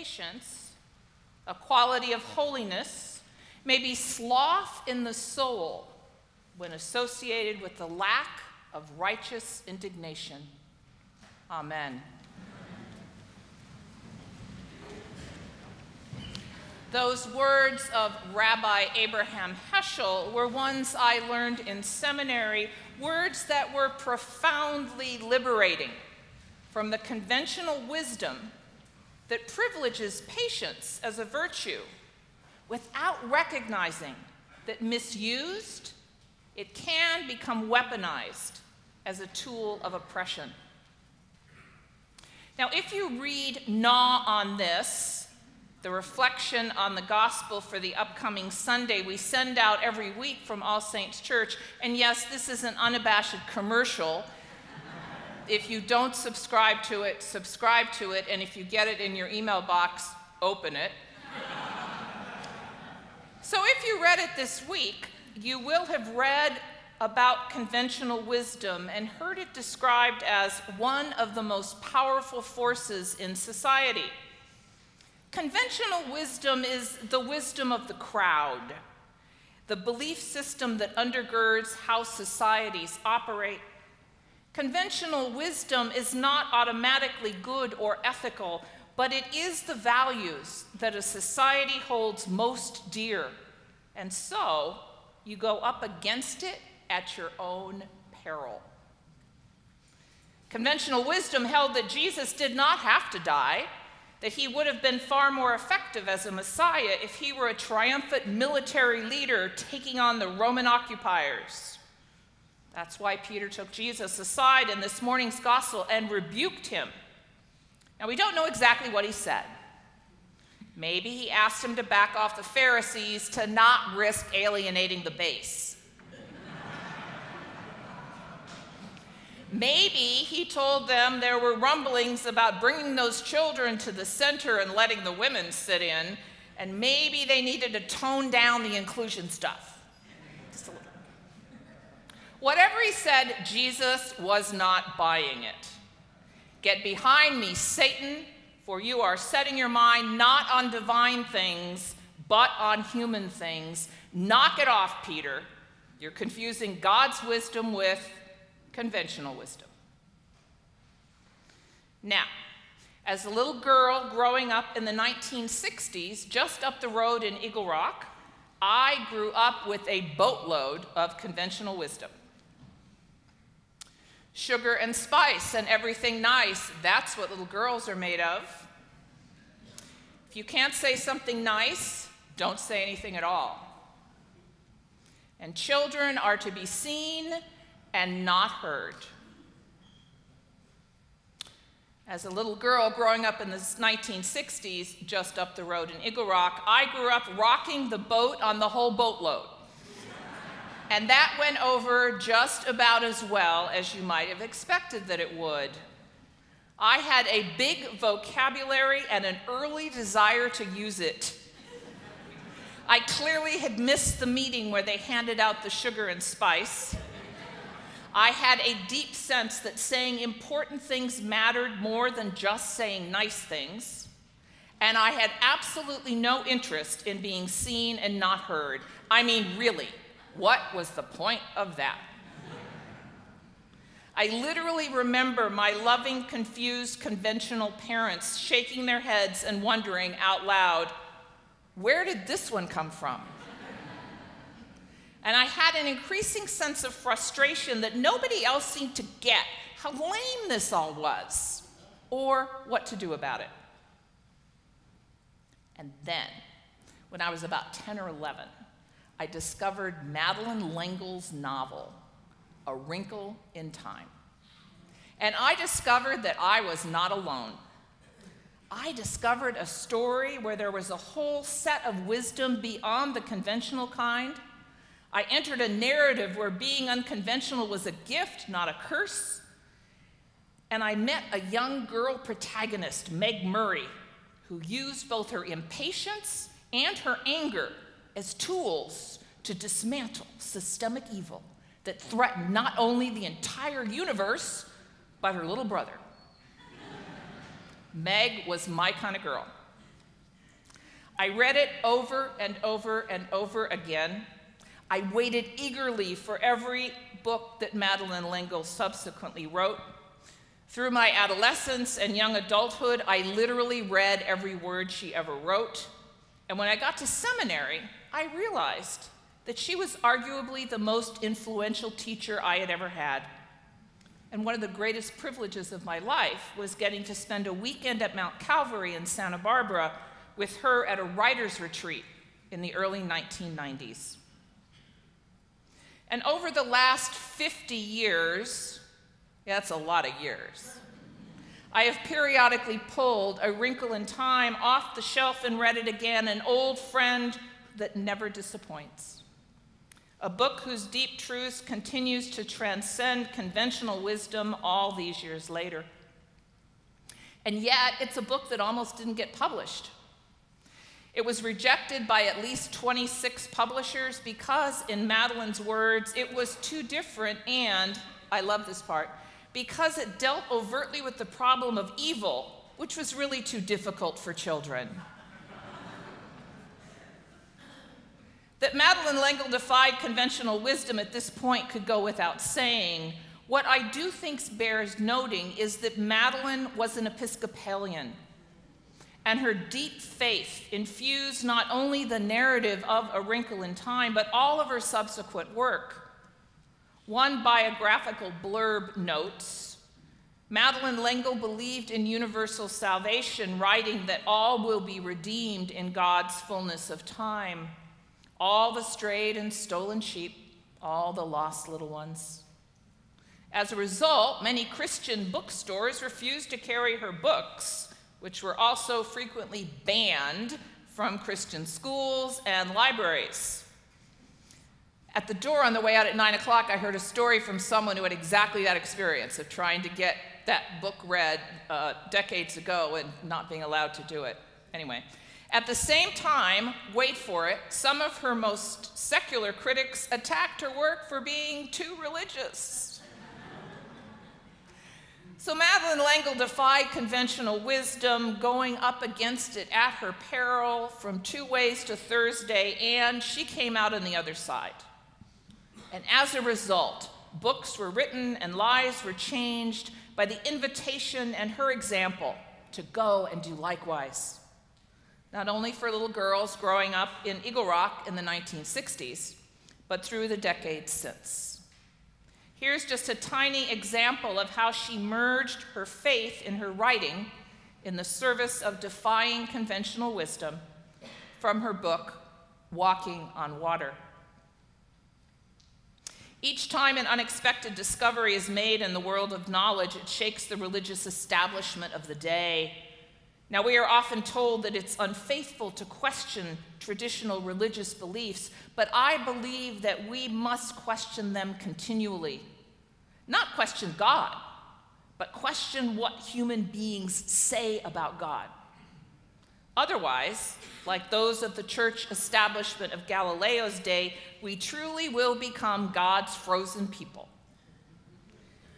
patience, a quality of holiness, may be sloth in the soul when associated with the lack of righteous indignation. Amen. Those words of Rabbi Abraham Heschel were ones I learned in seminary, words that were profoundly liberating from the conventional wisdom that privileges patience as a virtue without recognizing that misused, it can become weaponized as a tool of oppression. Now, if you read Gnaw on This, the reflection on the gospel for the upcoming Sunday we send out every week from All Saints Church, and yes, this is an unabashed commercial. If you don't subscribe to it, and if you get it in your email box, open it. So if you read it this week, you will have read about conventional wisdom and heard it described as one of the most powerful forces in society. Conventional wisdom is the wisdom of the crowd, the belief system that undergirds how societies operate. Conventional wisdom is not automatically good or ethical, but it is the values that a society holds most dear. And so, you go up against it at your own peril. Conventional wisdom held that Jesus did not have to die, that he would have been far more effective as a Messiah if he were a triumphant military leader taking on the Roman occupiers. That's why Peter took Jesus aside in this morning's gospel and rebuked him. Now, we don't know exactly what he said. Maybe he asked him to back off the Pharisees to not risk alienating the base. Maybe he told them there were rumblings about bringing those children to the center and letting the women sit in, and maybe they needed to tone down the inclusion stuff. Just a little. Whatever he said, Jesus was not buying it. Get behind me, Satan, for you are setting your mind not on divine things, but on human things. Knock it off, Peter. You're confusing God's wisdom with conventional wisdom. Now, as a little girl growing up in the 1960s, just up the road in Eagle Rock, I grew up with a boatload of conventional wisdom. Sugar and spice and everything nice, that's what little girls are made of. If you can't say something nice, don't say anything at all. And children are to be seen and not heard. As a little girl growing up in the 1960s, just up the road in Eagle Rock, I grew up rocking the boat on the whole boatload. And that went over just about as well as you might have expected that it would. I had a big vocabulary and an early desire to use it. I clearly had missed the meeting where they handed out the sugar and spice. I had a deep sense that saying important things mattered more than just saying nice things. And I had absolutely no interest in being seen and not heard. I mean, really, what was the point of that? I literally remember my loving, confused, conventional parents shaking their heads and wondering out loud, where did this one come from? And I had an increasing sense of frustration that nobody else seemed to get how lame this all was, or what to do about it. And then, when I was about 10 or 11, I discovered Madeleine L'Engle's novel, A Wrinkle in Time. And I discovered that I was not alone. I discovered a story where there was a whole set of wisdom beyond the conventional kind. I entered a narrative where being unconventional was a gift, not a curse. And I met a young girl protagonist, Meg Murray, who used both her impatience and her anger as tools to dismantle systemic evil that threatened not only the entire universe, but her little brother. Meg was my kind of girl. I read it over and over and over again. I waited eagerly for every book that Madeleine L'Engle subsequently wrote. Through my adolescence and young adulthood, I literally read every word she ever wrote. And when I got to seminary, I realized that she was arguably the most influential teacher I had ever had. And one of the greatest privileges of my life was getting to spend a weekend at Mount Calvary in Santa Barbara with her at a writer's retreat in the early 1990s. And over the last 50 years, yeah, that's a lot of years, I have periodically pulled A Wrinkle in Time off the shelf and read it again, an old friend that never disappoints. A book whose deep truths continues to transcend conventional wisdom all these years later. And yet, it's a book that almost didn't get published. It was rejected by at least 26 publishers because, in Madeleine's words, it was too different and, I love this part, because it dealt overtly with the problem of evil, which was really too difficult for children. That Madeleine L'Engle defied conventional wisdom at this point could go without saying. What I do think bears noting is that Madeleine was an Episcopalian, and her deep faith infused not only the narrative of A Wrinkle in Time, but all of her subsequent work. One biographical blurb notes, Madeleine L'Engle believed in universal salvation, writing that all will be redeemed in God's fullness of time. All the strayed and stolen sheep, all the lost little ones. As a result, many Christian bookstores refused to carry her books, which were also frequently banned from Christian schools and libraries. At the door on the way out at 9 o'clock, I heard a story from someone who had exactly that experience of trying to get that book read decades ago and not being allowed to do it. Anyway. At the same time, wait for it, some of her most secular critics attacked her work for being too religious. So Madeleine L'Engle defied conventional wisdom, going up against it at her peril from 2 ways to Thursday, and she came out on the other side. And as a result, books were written and lives were changed by the invitation and her example to go and do likewise. Not only for little girls growing up in Eagle Rock in the 1960s, but through the decades since. Here's just a tiny example of how she merged her faith in her writing in the service of defying conventional wisdom from her book, Walking on Water. Each time an unexpected discovery is made in the world of knowledge, it shakes the religious establishment of the day. Now, we are often told that it's unfaithful to question traditional religious beliefs, but I believe that we must question them continually. Not question God, but question what human beings say about God. Otherwise, like those of the church establishment of Galileo's day, we truly will become God's frozen people.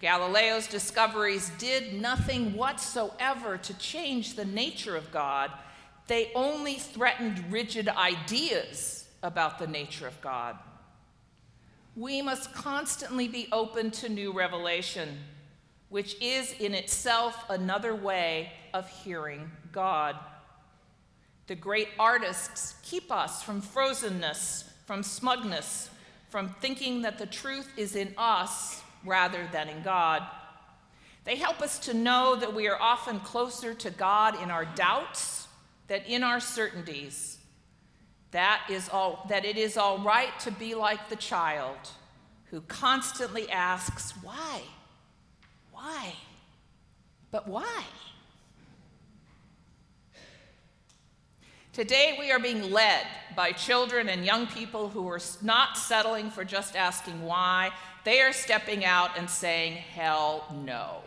Galileo's discoveries did nothing whatsoever to change the nature of God. They only threatened rigid ideas about the nature of God. We must constantly be open to new revelation, which is in itself another way of hearing God. The great artists keep us from frozenness, from smugness, from thinking that the truth is in us rather than in God. They help us to know that we are often closer to God in our doubts than in our certainties. That it is all right to be like the child who constantly asks, why? Why? But why? Today we are being led by children and young people who are not settling for just asking why. They are stepping out and saying, hell no.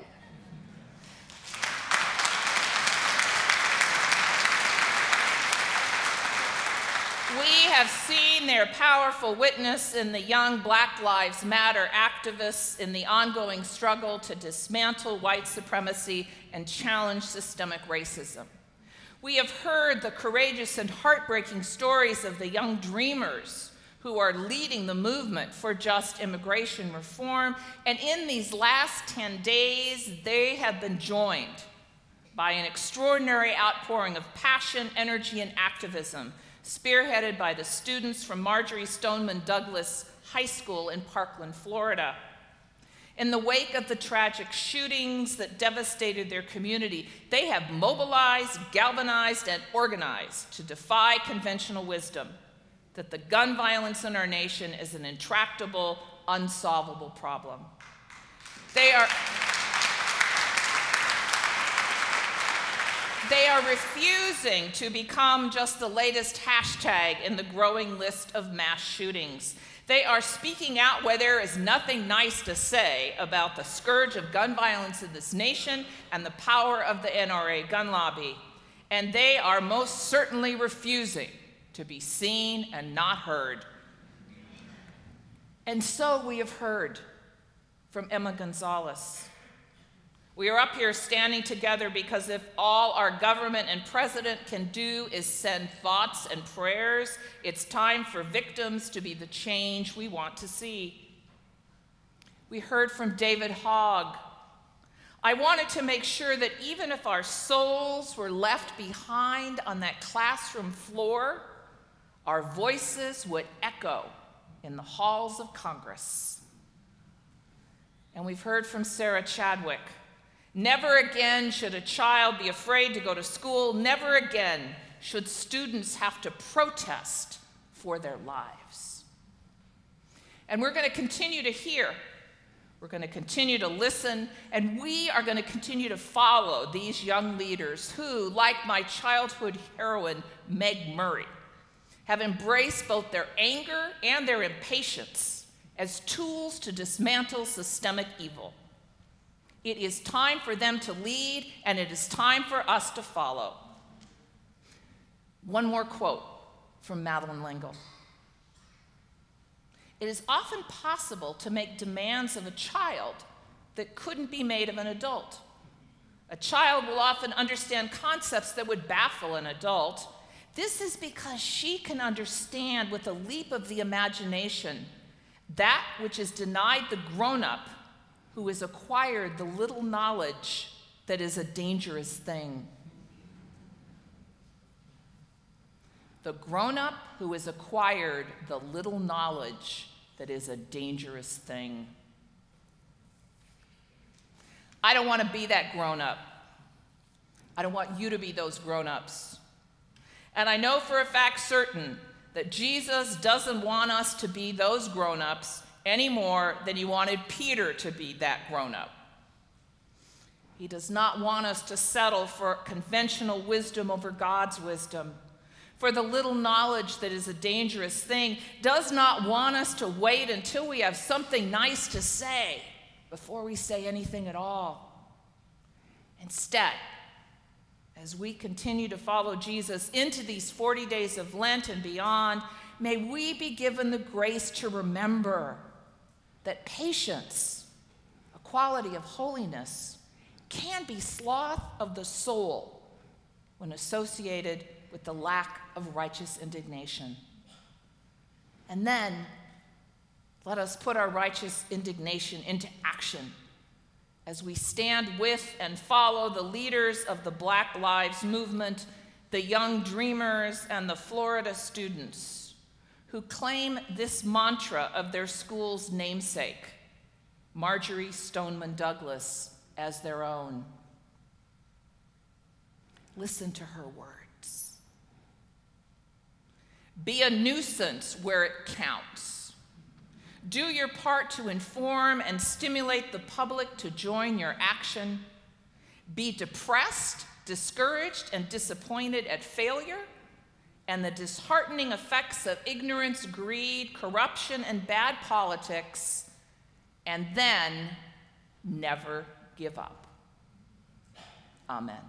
We have seen their powerful witness in the young Black Lives Matter activists in the ongoing struggle to dismantle white supremacy and challenge systemic racism. We have heard the courageous and heartbreaking stories of the young dreamers who are leading the movement for just immigration reform. And in these last 10 days, they have been joined by an extraordinary outpouring of passion, energy, and activism, spearheaded by the students from Marjorie Stoneman Douglas High School in Parkland, Florida. In the wake of the tragic shootings that devastated their community, they have mobilized, galvanized, and organized to defy conventional wisdom that the gun violence in our nation is an intractable, unsolvable problem. They are refusing to become just the latest hashtag in the growing list of mass shootings. They are speaking out where there is nothing nice to say about the scourge of gun violence in this nation and the power of the NRA gun lobby. And they are most certainly refusing to be seen and not heard. And so we have heard from Emma Gonzalez. We are up here standing together because if all our government and president can do is send thoughts and prayers, it's time for victims to be the change we want to see. We heard from David Hogg. I wanted to make sure that even if our souls were left behind on that classroom floor, our voices would echo in the halls of Congress. And we've heard from Sarah Chadwick. Never again should a child be afraid to go to school. Never again should students have to protest for their lives. And we're going to continue to hear. We're going to continue to listen. And we are going to continue to follow these young leaders who, like my childhood heroine, Meg Murray, have embraced both their anger and their impatience as tools to dismantle systemic evil. It is time for them to lead, and it is time for us to follow. One more quote from Madeleine L'Engle. It is often possible to make demands of a child that couldn't be made of an adult. A child will often understand concepts that would baffle an adult. This is because she can understand with a leap of the imagination that which is denied the grown-up who has acquired the little knowledge that is a dangerous thing. The grown-up who has acquired the little knowledge that is a dangerous thing. I don't want to be that grown-up. I don't want you to be those grown-ups. And I know for a fact certain that Jesus doesn't want us to be those grown-ups any more than he wanted Peter to be that grown-up. He does not want us to settle for conventional wisdom over God's wisdom. For the little knowledge that is a dangerous thing does not want us to wait until we have something nice to say before we say anything at all. Instead, as we continue to follow Jesus into these 40 days of Lent and beyond, may we be given the grace to remember that patience, a quality of holiness, can be sloth of the soul when associated with the lack of righteous indignation. And then, let us put our righteous indignation into action as we stand with and follow the leaders of the Black Lives Movement, the young dreamers, and the Florida students who claim this mantra of their school's namesake, Marjorie Stoneman Douglas, as their own. Listen to her words. Be a nuisance where it counts. Do your part to inform and stimulate the public to join your action. Be depressed, discouraged, and disappointed at failure and the disheartening effects of ignorance, greed, corruption, and bad politics, and then never give up. Amen.